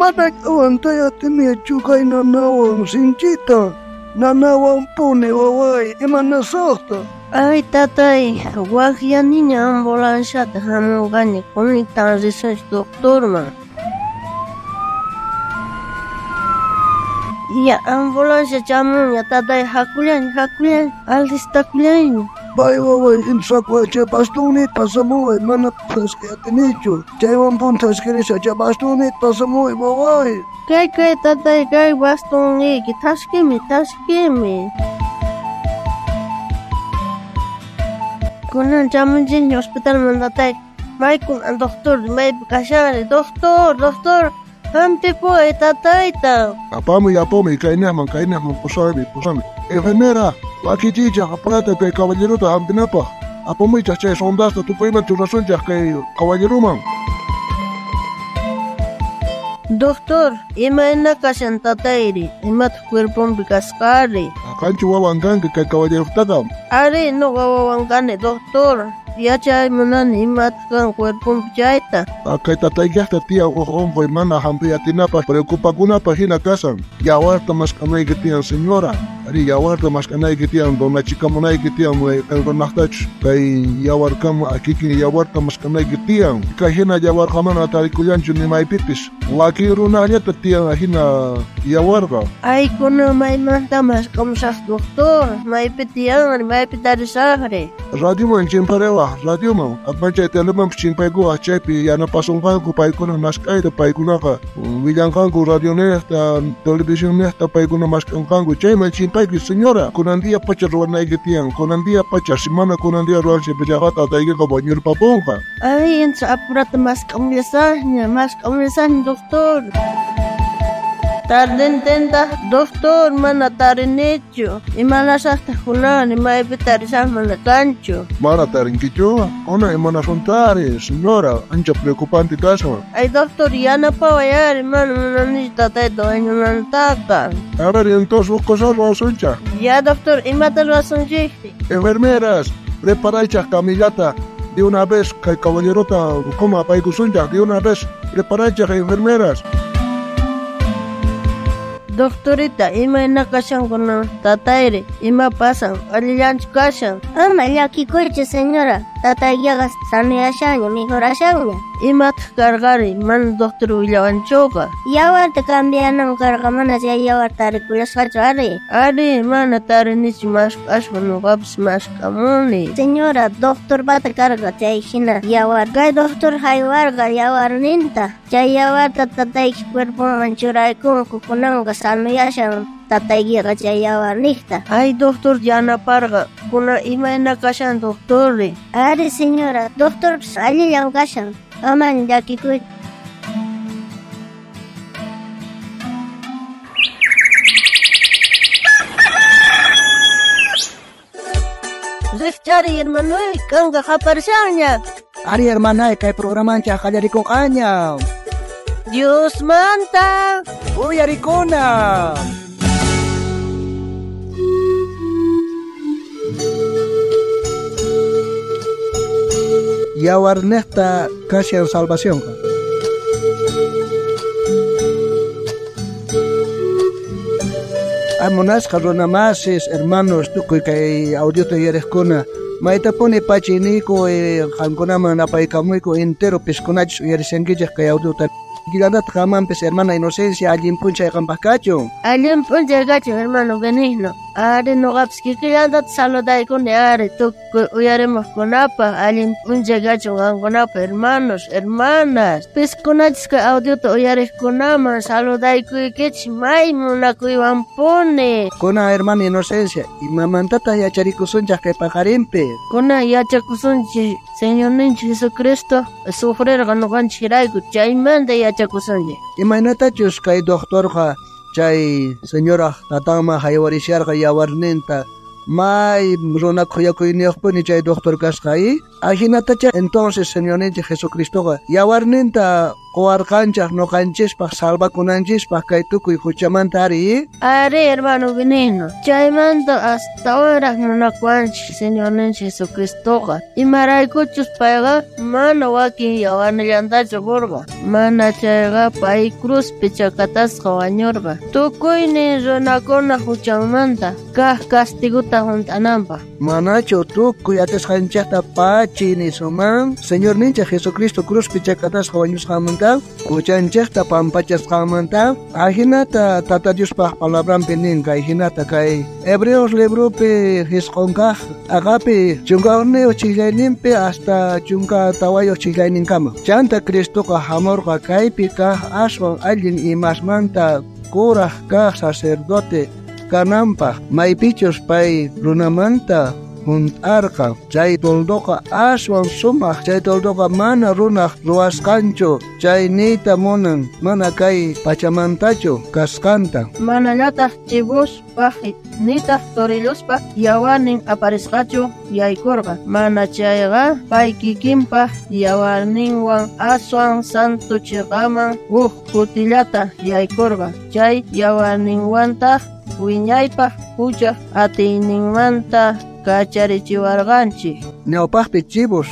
Matak awantaya tenía chukay nanawan sinchita. Nanawan pune waway imana sohta. Ay tatay, waqya niña ambulanciata hamuqani Comunidad Research doctorman. Ya ambulancia chamuña tatay hakullaña aldistakullaña. Bay waway insakwa cha bastunit pasamuy mana taskayatinichu. Chaywan puntaskirisa cha bastunit pasamuy waway. Kay tatay kay bastuniki taskimi. Kunan chamunchikña hospitalman tatay. Maykun doctor, maypi kashari doctor. Hampipuy tatayta. Apamuy kaynahman pusami. Enfermera, wakichicha apagata kay caballerota hampinapaq. Apamuy chay sondasta tupayman churasunchaq kay caballeroman. Doctor, imayna kashan tatayri, imata cuerpompi kasqari. Kanchu wawan kanki kay caballeroftaqa. Ari nuqa wawan kani doctor. Yachaymunani imata kan cuerpompi chayta. Kay tataykaqta tiyan uqunqoy mana hampiyatinapas preocupakunapas hina kasan. Yawarta maskanayki tiyan señora. Ari yawarta maskanayki tiyan donachikamunayki tiyan runaqtach. Kay yawarkama akikin yawarta maskanayki tiyan. Kay hina yawarqa mana tarikullanchu nimaypipis. Waki runaqllata tiyan hina yawarqa. Ay kuna maymanta maskamsaq doctor. Maypi tiyan, maypi tarisaqri. Radioman chimparewa. Radioman, apachay teleman chimpayku achaypi yanapasunqanku paykuna maskayta paykunaqa willanqanku radionesta televisionesta paykuna maskanqanku chayman chimpayki señora kunandia pacha ruwanayki tiyan kunandia pacha simana kunandia ruwansi pillaqata taykiqa wañurpapunqa. Ay insa apurata maskamllasaqña doctor. Tardententa doctor mana tarinichu. Imanasaqta hunani maypi tarisaq mana kanchu. Mana tarinkichu? Ona imanasuntaris, señora, ancha preocupante kasman. Ay doctor yanapawayari mana tatayta wañunantaqa. A ver, entonces busco solo asuncha. Ya doctor, imata rasunchikti. Enfermeras, preparaychaq camillata. De una vez, kay caballerota, coma paykusunchaq, de una vez, preparaychaq enfermeras. Doctorita, imayna kashan kuna tatayri, ima pasan, alillanchu kashan. Ama llakikuychu señora, tataykiqa saniyashaña, mejorashaña. Imata karqari, mana doctor willawanchuqa. Yawarta cambianan karqa mana chay yawar tarikulasqachu ari. Ari, mana tarinichu ashwan nuqapis mashkamuni. Señora, doctor bata karqa chay hina yawar. Kay doctor haywarqa yawarninta. Chay yawarta tatayki cuerpoman churaykunku kunanqa saniyashan tataykiqa chay yawarniqta. Ay doctor yanaparqa, kuna imayna kashan doctorri. Ari señora, doctor allillan kashan. Aman llakikuy. Riqchari hermanoy, kanqa qaparishaña. Ari hermanay, kay programancha qallarikuqaña. Dios manta. Uyarikuna. Yawarnesta kashan salvación. Amonasqa runamasis hermanos tukuy kay audiota yarikuna. Maita pone pachiniku qankunaman apaykamuyku entero piskunachus uyarisankichik kay audiota. Giranata qamampis hermana Inocencia allin puncha qampaqkachu. Allin puncha kachu hermano Benigno. Ari nuqapis kikillantata saludaykuni ari tukuy uyarimuqkunapaq allin puncha kachu qankunapaq hermanos, hermanas. Piskunachis kay audiota uyariqkunaman saludaykuykichik may munakuywanpuni. Kuna hermana Inocencia, imamantata yacharikusunchaq kay paqarinpi. Kuna yachakusunchik Señor ninchik Jesucristo sufrirqa nuqanchikrayku chaymanta yachakusunchik. Imaynatachus kay doctorqa chay señora tatama haywarisharqa yawarninta may runakuyakuyniyuqpuni chay doctor kasqay. Ajinatacha entonces Señor ninchik Jesucristoqa yawarninta qoarqanchaq noqanchishpaq salvakunanchishpaq kay tukuy huchamanta ari. Ari, hermano Benigno, chaymanta hasta ahora munakuanchik Señor Jesucristoqa. Imaraykuchus payqa mana wakin yawarnillantachu kurqa. Mana chayqa pay cruzpi chakatasqa wañurqa. Tukuynin runakuna huchanmanta kaq castiguta hunt'ananpaq. Manachu tukuy atisqanchaqta pachini suman Señor nincha Jesucristo cruzpi chakatasqa wañusqamanta huchanchaqta pampachasqamanta ajinata Tata Diospaq palabranpi ninqa ajinata kay Hebreos libropi hisqonkaq aqapi chunka horneo chillayninpi hasta chunka tawayo chillayninkama chanta Cristoqa hamurqa kaypi kaq ashwan allin imasmanta kuraq kaq sacerdote kananpaq maypichus pay runamanta hunt'arqa chay toldoqa ashwan sumaq chay toldoqa mana runaq ruwasqanchu chay niyta munan mana kay pachamantachu kasqanta Manallataq chibuspaq nitaq torilluspaq yawarnin aparisqachu yaykurqa. Mana chayqa pay kikinpaq yawarninwan aswan santo chiqaman kutillata yaykurqa. Chay yawarninwantaq wiñaypaq huchaq atiyninmanta kacharichiwarqanchik. Ñawpaqpi chibus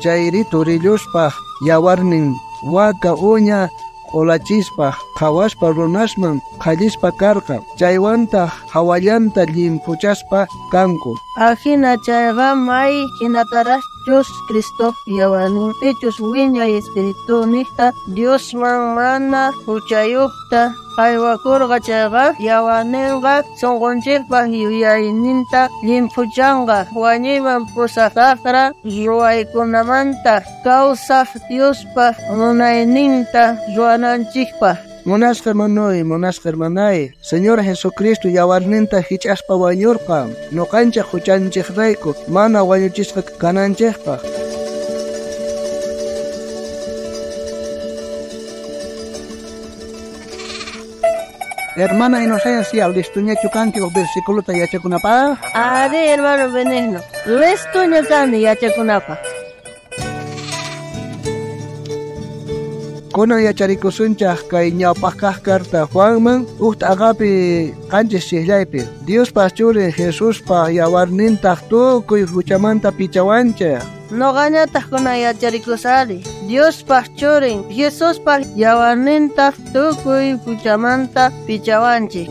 chayri turilluspaq yawarnin waka uña qolachispa qhawaspa runasman qallispa karqa chaywanta hawallanta limpuchaspa kanku. Ajina chayqa may hinataraq Dios Cristo yawarninpichus wiñay espiritu niyta Diosman mana huchayuqta aywakurqa chayqa yawarninqa sunqunchikpaq yuyayninta limpuchanqa wañuyman pusaqtaqra ruwaykunamanta kawsaq Diospaq munayninta ruwananchikpaq. Munasqa hermanay, Señor Jesucristo yawarninta hich'aspa wañurqa nuqanchik huchanchikrayku mana wañuchisqa kananchikpaq. Hermana Inocencia, listuñachu kanki o versículota yachakunapaq? Ari, hermano Benigno, listuña kani yachakunapaq. Kuna yacharikusunchaq kay ñawpaq karta Juanman uqta aqapi qanchis chiklaypi Diospaq churin Jesuspaq yawarnintaq tukuy huchamanta pichawanchaq. Noqañataq kuna yacharikusari Diospaq churin Jesuspaq yawarnintaq tukuy huchamanta pichawanchik.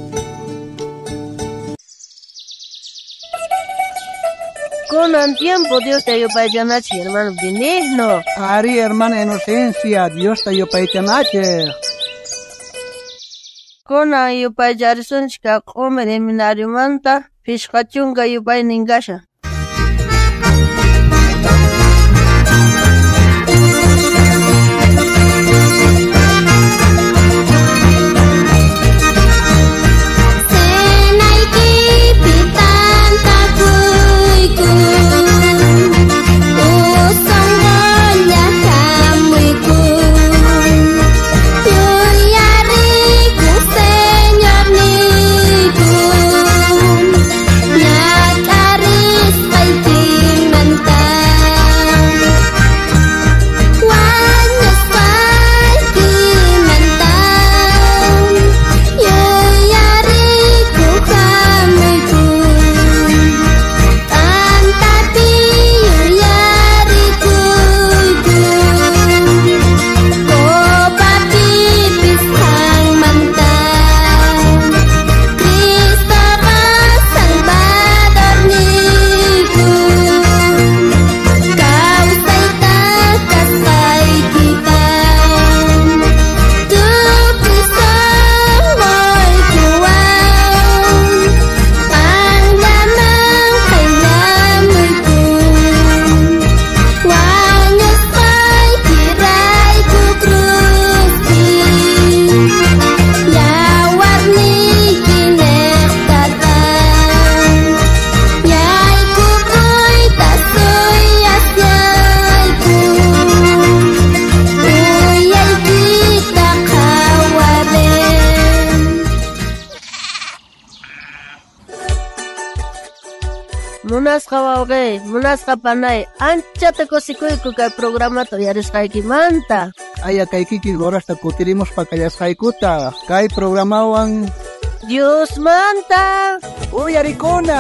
Kunan tiempo Dios te yupaychanachi, hermano Benigno. Ari, hermana Inocencia, Dios te yupaychanachi. Kunan yupaycharisunchika q'umi seminariumanta pishqachunka yupayninkasha. Nyakari munasqa wawqi, munasqa panay, anchata kusikuyku kay programato yarisqaykimanta. Aya kaykiki horasta kutirimos pakallasqaykuta kay programawan Dios manta. uyarikuna.